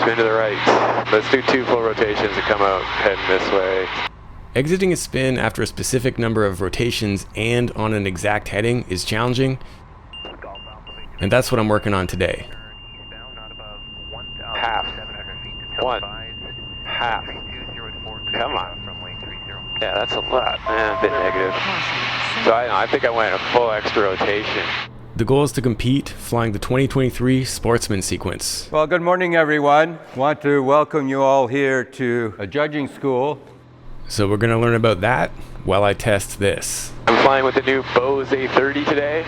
spin to the right. Let's do 2 full rotations and come out heading this way. Exiting a spin after a specific number of rotations and on an exact heading is challenging, and that's what I'm working on today. Half. 1. Half. Come on. Yeah, that's a lot. A bit negative. So I think I went a full extra rotation. The goal is to compete flying the 2023 Sportsman sequence. Well, good morning, everyone. I want to welcome you all here to a judging school. So we're going to learn about that while I test this. I'm flying with the new Bose A30 today.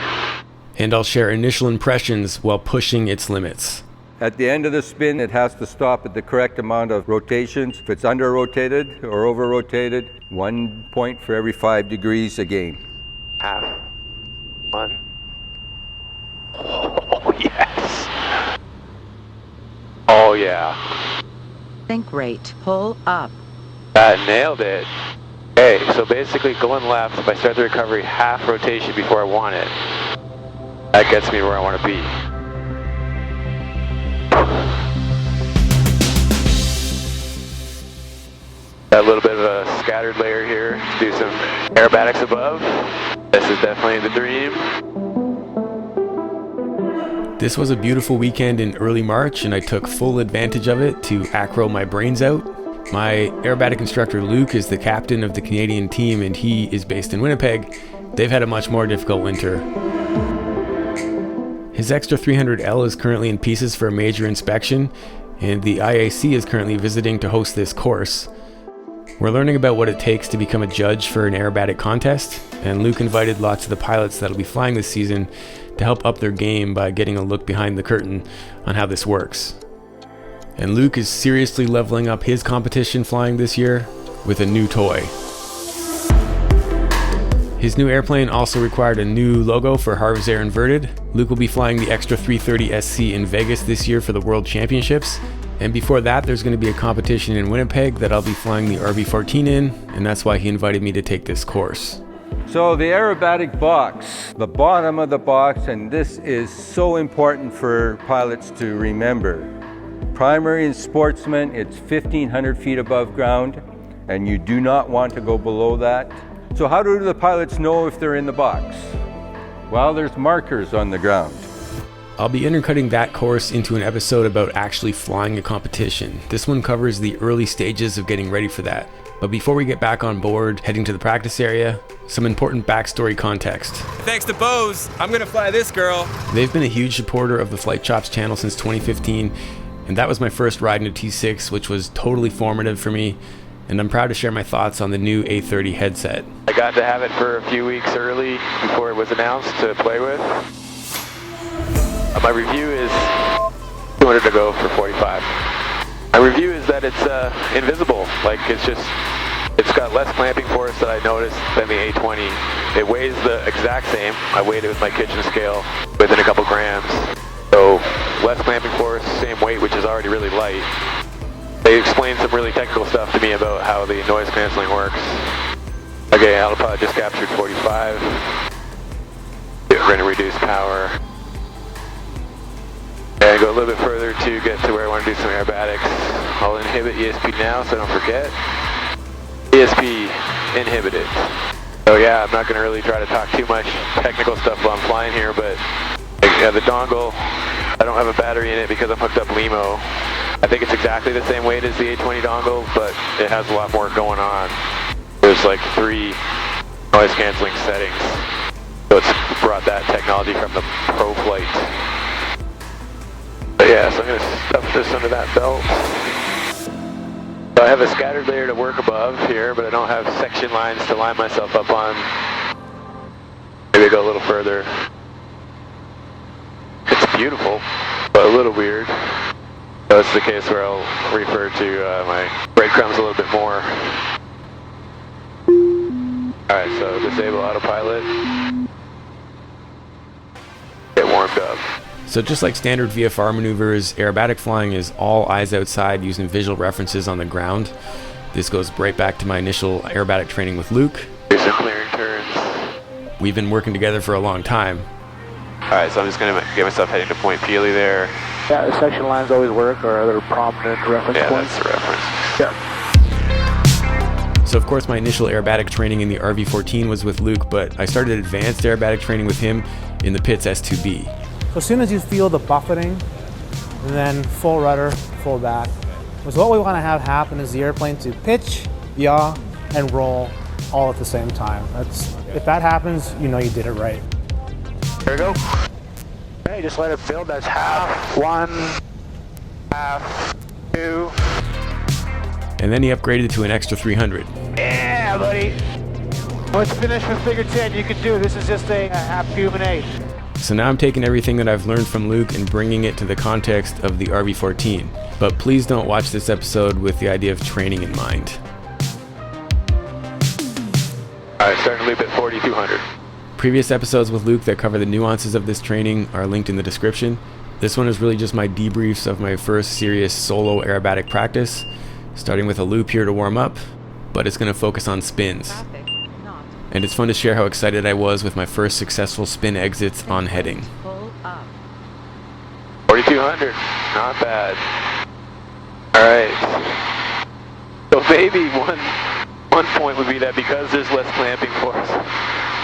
And I'll share initial impressions while pushing its limits. At the end of the spin, it has to stop at the correct amount of rotations. If it's under-rotated or over-rotated, 1 point for every 5 degrees a gain. Half. 1. Oh, yes. Oh, yeah. Think rate. Pull up. That nailed it. Okay, so basically going left, if I start the recovery half rotation before I want it, that gets me where I want to be. Got a little bit of a scattered layer here. Do some aerobatics above. This is definitely the dream. This was a beautiful weekend in early March, and I took full advantage of it to acro my brains out. My aerobatic instructor Luke is the captain of the Canadian team, and he is based in Winnipeg. They've had a much more difficult winter. His Extra 300L is currently in pieces for a major inspection, and the IAC is currently visiting to host this course. We're learning about what it takes to become a judge for an aerobatic contest, and Luke invited lots of the pilots that'll be flying this season to help up their game by getting a look behind the curtain on how this works. And Luke is seriously leveling up his competition flying this year with a new toy. His new airplane also required a new logo for Harv's Air Inverted. Luke will be flying the Extra 330 SC in Vegas this year for the World Championships. And before that, there's going to be a competition in Winnipeg that I'll be flying the RV14 in, and that's why he invited me to take this course. So the aerobatic box, the bottom of the box, and this is so important for pilots to remember. Primary and sportsman, it's 1,500 feet above ground, and you do not want to go below that. So how do the pilots know if they're in the box? Well, there's markers on the ground. I'll be intercutting that course into an episode about actually flying a competition. This one covers the early stages of getting ready for that. But before we get back on board, heading to the practice area, some important backstory context. Thanks to Bose, I'm gonna fly this girl. They've been a huge supporter of the Flight Chops channel since 2015, and that was my first ride in a T6, which was totally formative for me, and I'm proud to share my thoughts on the new A30 headset. I got to have it for a few weeks early before it was announced to play with. My review is 200 to go for 45. My review is that it's invisible. Like it's got less clamping force that I noticed than the A20. It weighs the exact same. I weighed it with my kitchen scale within a couple grams. So less clamping force, same weight, which is already really light. They explained some really technical stuff to me about how the noise canceling works. Okay, autopilot just captured 45. We're going to reduce power. And go a little bit further to get to where I want to do some aerobatics. I'll inhibit ESP now, so don't forget. ESP inhibited. So yeah, I'm not going to really try to talk too much technical stuff while I'm flying here, but the dongle, I don't have a battery in it because I'm hooked up LEMO. I think it's exactly the same weight as the A20 dongle, but it has a lot more going on. There's like 3 noise canceling settings. So it's brought that technology from the Pro Flight. But yeah, so I'm going to stuff this under that belt. So I have a scattered layer to work above here, but I don't have section lines to line myself up on. Maybe go a little further. It's beautiful, but a little weird. So it's the case where I'll refer to my breadcrumbs a little bit more. Alright, so disable autopilot. Get warmed up. So just like standard VFR maneuvers, aerobatic flying is all eyes outside using visual references on the ground. This goes right back to my initial aerobatic training with Luke. Here's some clearing turns. We've been working together for a long time. Alright, so I'm just going to get myself heading to Point Peely there. Yeah, the section lines always work, or other prominent reference points. That's the reference. Yeah. So of course my initial aerobatic training in the RV14 was with Luke, but I started advanced aerobatic training with him in the Pitts S2B. So as soon as you feel the buffeting, and then full rudder, full back. So what we want to have happen is the airplane to pitch, yaw, and roll all at the same time. If that happens, you know you did it right. There we go. Hey, just let it build. That's half, one, half, two. And then he upgraded to an extra 300. Yeah, buddy. Let's finish with figure 10. You can do it. This is just a half cube and eight. So now I'm taking everything that I've learned from Luke and bringing it to the context of the RV14. But please don't watch this episode with the idea of training in mind. Alright, starting to loop at 4,200. Previous episodes with Luke that cover the nuances of this training are linked in the description. This one is really just my debriefs of my first serious solo aerobatic practice, starting with a loop here to warm up, but it's going to focus on spins. And it's fun to share how excited I was with my first successful spin exits on heading. 4,200, not bad. Alright. So maybe one point would be that because there's less clamping force,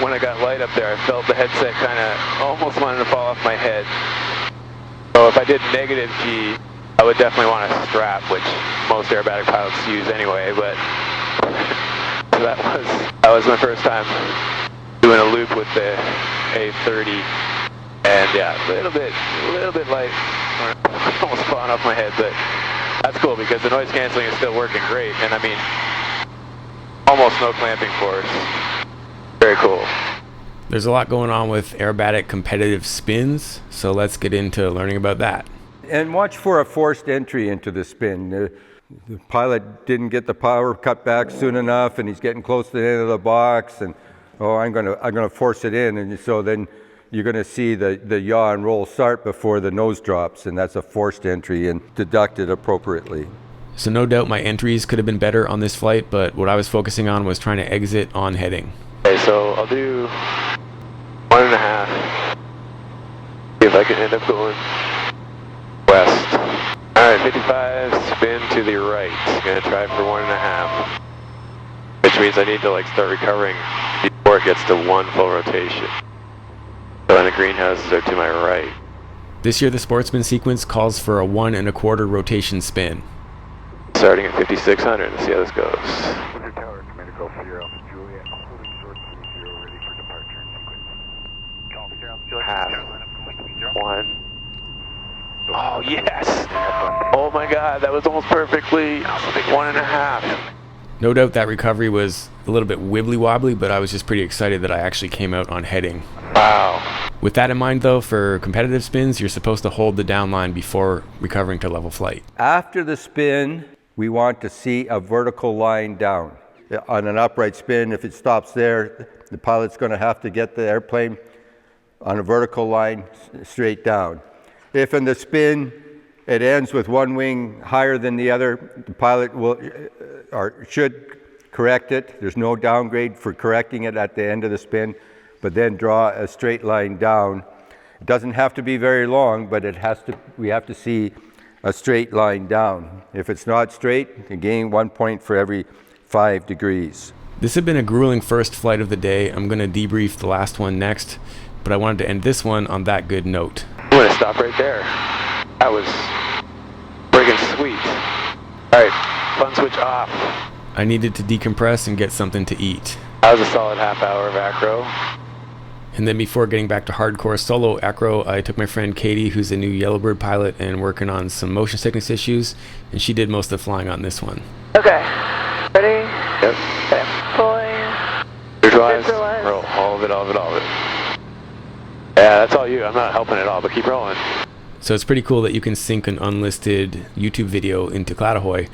when I got light up there, I felt the headset kind of almost wanted to fall off my head. So if I did negative G, I would definitely want a strap, which most aerobatic pilots use anyway, but so that was my first time doing a loop with the A30, and yeah, a little bit light, almost falling off my head, but that's cool because the noise canceling is still working great, and I mean, almost no clamping force. Very cool. There's a lot going on with aerobatic competitive spins, so let's get into learning about that. And watch for a forced entry into the spin. The pilot didn't get the power cut back soon enough, and he's getting close to the end of the box, and I'm gonna force it in, and so then you're gonna see the yaw and roll start before the nose drops, and that's a forced entry and deducted appropriately. So no doubt my entries could have been better on this flight, but what I was focusing on was trying to exit on heading. Okay, so I'll do 1.5. See if I can end up going west. Alright, 55, spin to the right. Gonna try for 1.5. Which means I need to start recovering before it gets to one full rotation. So then the greenhouses are to my right. This year the Sportsman sequence calls for a 1 1/4 rotation spin. Starting at 5,600, let's see how this goes. Tower, Commander Golf Sierra, Juliet, holding short 30, ready for departure in sequence. Half. 1. Oh, yes! Oh my god, that was almost perfectly 1.5. No doubt that recovery was a little bit wibbly wobbly, but I was just pretty excited that I actually came out on heading. Wow. With that in mind though, for competitive spins, you're supposed to hold the down line before recovering to level flight. After the spin, we want to see a vertical line down. On an upright spin, if it stops there, the pilot's going to have to get the airplane on a vertical line straight down. If in the spin it ends with one wing higher than the other, the pilot will or should correct it. There's no downgrade for correcting it at the end of the spin, but then draw a straight line down. It doesn't have to be very long, but we have to see a straight line down. If it's not straight, you gain 1 point for every 5 degrees. This had been a grueling first flight of the day. I'm going to debrief the last one next, but I wanted to end this one on that good note. I'm going to stop right there. That was friggin' sweet. Alright, fun switch off. I needed to decompress and get something to eat. That was a solid half hour of acro. And then before getting back to hardcore solo acro, I took my friend Katie, who's a new Yellowbird pilot and working on some motion sickness issues, and she did most of the flying on this one. Okay. Ready? Yep. Okay. Pulling. Visualize. Visualize. Roll. All of it. Yeah, that's all you. I'm not helping at all, but keep rolling. So it's pretty cool that you can sync an unlisted YouTube video into Cladahoy.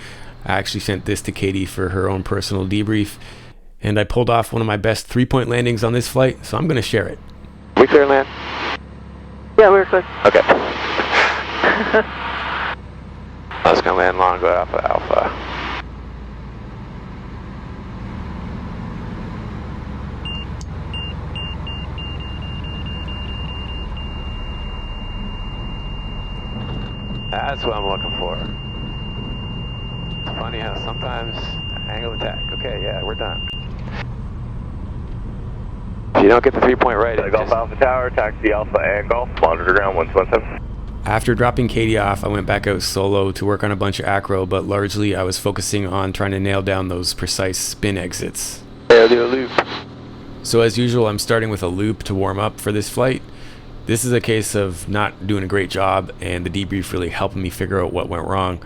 I actually sent this to Katie for her own personal debrief, and I pulled off one of my best 3-point landings on this flight, so I'm going to share it. We clear land? Yeah, we're clear. Okay. I was going to land long, go off of Alpha. That's what I'm looking for. It's funny how sometimes angle of attack. Okay, yeah, we're done. If you don't get the 3-point right, Golf Alpha Tower, taxi Alpha and Golf, monitor ground 117. After dropping Katie off, I went back out solo to work on a bunch of acro, but largely I was focusing on trying to nail down those precise spin exits. Yeah, I'll do a loop. So as usual, I'm starting with a loop to warm up for this flight. This is a case of not doing a great job, and the debrief really helping me figure out what went wrong.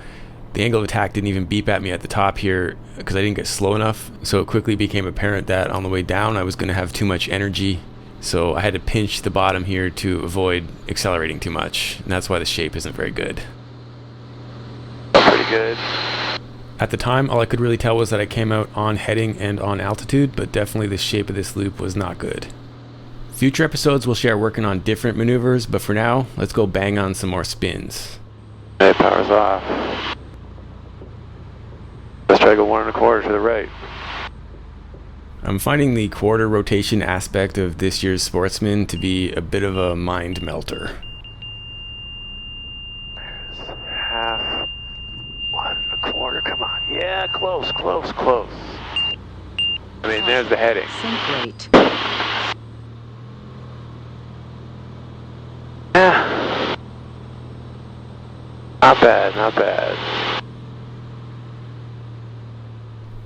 The angle of attack didn't even beep at me at the top here because I didn't get slow enough, so it quickly became apparent that on the way down I was going to have too much energy, so I had to pinch the bottom here to avoid accelerating too much, and that's why the shape isn't very good. Pretty good. At the time, all I could really tell was that I came out on heading and on altitude, but definitely the shape of this loop was not good. Future episodes will share working on different maneuvers, but for now, let's go bang on some more spins. Okay, power's off. Let's try to go 1 1/4 to the right. I'm finding the quarter rotation aspect of this year's Sportsman to be a bit of a mind melter. There's half, 1 1/4, come on. Yeah, close, close, close. I mean, there's the heading. Sync rate. Yeah. Not bad, not bad.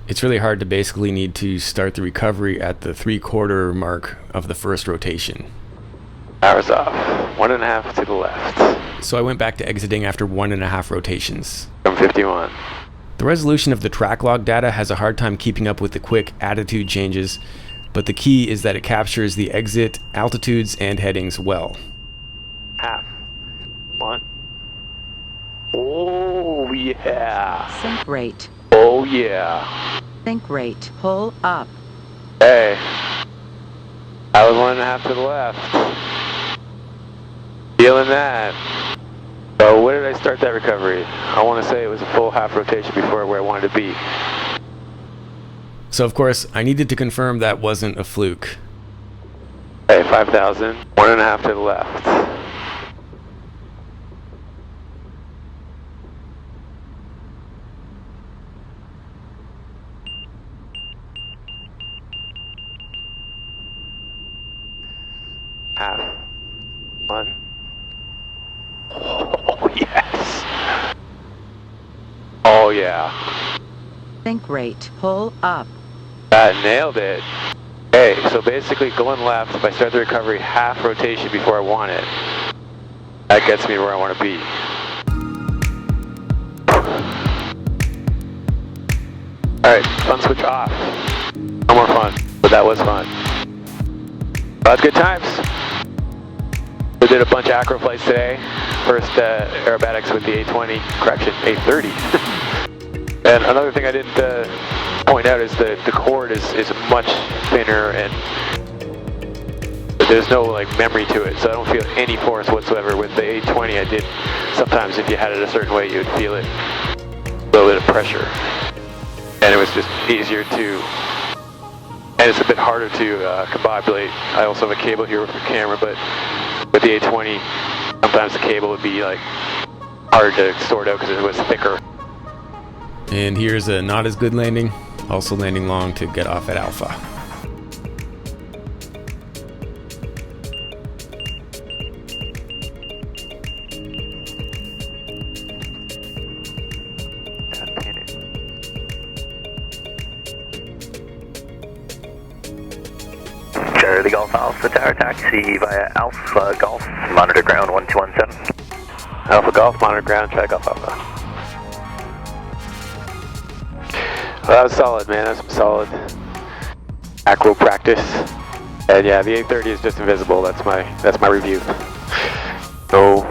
It's really hard to basically need to start the recovery at the 3/4 mark of the first rotation. Power's off. 1 1/2 to the left. So I went back to exiting after 1.5 rotations. From 51. The resolution of the track log data has a hard time keeping up with the quick attitude changes, but the key is that it captures the exit, altitudes, and headings well. Half. 1. Oh, yeah. Sync rate. Oh, yeah. Sync rate. Pull up. Hey. I was 1 1/2 to the left. Feeling that. So where did I start that recovery? I want to say it was a full half rotation before where I wanted to be. So of course, I needed to confirm that wasn't a fluke. Hey, 5,000. 1 1/2 to the left. Half. 1. Oh, yes. Oh, yeah. Sync rate. Pull up. That nailed it. Okay, so basically going left, if I start the recovery half rotation before I want it, that gets me where I want to be. Alright, fun switch off. No more fun, but that was fun. That's good times. We did a bunch of acro flights today. First aerobatics with the A20, correction, A30. And another thing I didn't point out is that the cord is much thinner and there's no like memory to it, so I don't feel any force whatsoever. With the A20 I did, sometimes if you had it a certain way you would feel it, a little bit of pressure. And it was just easier to, and it's a bit harder to combobulate. I also have a cable here with the camera, but with the A20, sometimes the cable would be like hard to sort out because it was thicker. And here's a not as good landing, also landing long to get off at Alpha. Charlie Golf Alpha Tower taxi via Alpha Golf, monitor ground 1217. Alpha Golf, monitor ground, try Golf Alpha. Well, that was solid, man. That's some solid acro practice. And yeah, the A30 is just invisible. That's my review. No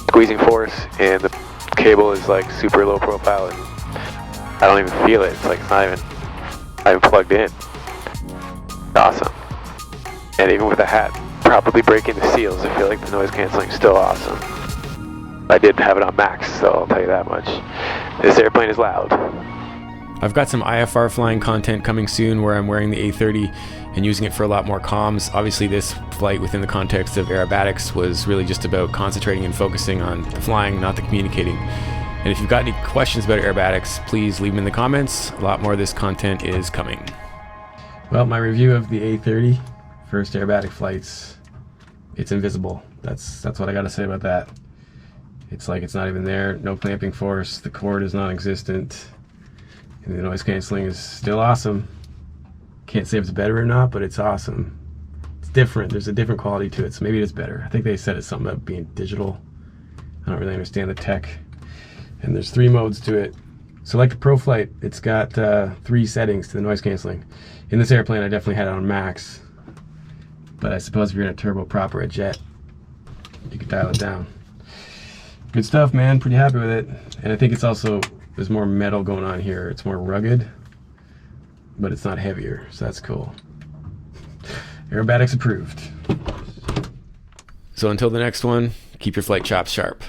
squeezing force, and the cable is like super low profile, and I don't even feel it. It's like it's not even plugged in. It's awesome. And even with the hat properly breaking the seals, I feel like the noise canceling is still awesome. I did have it on max, so I'll tell you that much. This airplane is loud. I've got some IFR flying content coming soon where I'm wearing the A30 and using it for a lot more comms. Obviously this flight within the context of aerobatics was really just about concentrating and focusing on the flying, not the communicating. And if you've got any questions about aerobatics, please leave them in the comments. A lot more of this content is coming. Well, my review of the A30 first aerobatic flights, it's invisible. That's what I gotta say about that. It's like it's not even there, no clamping force, the cord is non-existent, and the noise canceling is still awesome. Can't say if it's better or not, but it's awesome. It's different, there's a different quality to it, so maybe it's better. I think they said it's something about being digital. I don't really understand the tech. And there's 3 modes to it. So like the Pro Flight, it's got 3 settings to the noise canceling. In this airplane, I definitely had it on max. But I suppose if you're in a turboprop or a jet, you could dial it down. Good stuff, man. Pretty happy with it. And I think it's also, there's more metal going on here. It's more rugged, but it's not heavier, so that's cool. Aerobatics approved. So until the next one, keep your flight chops sharp.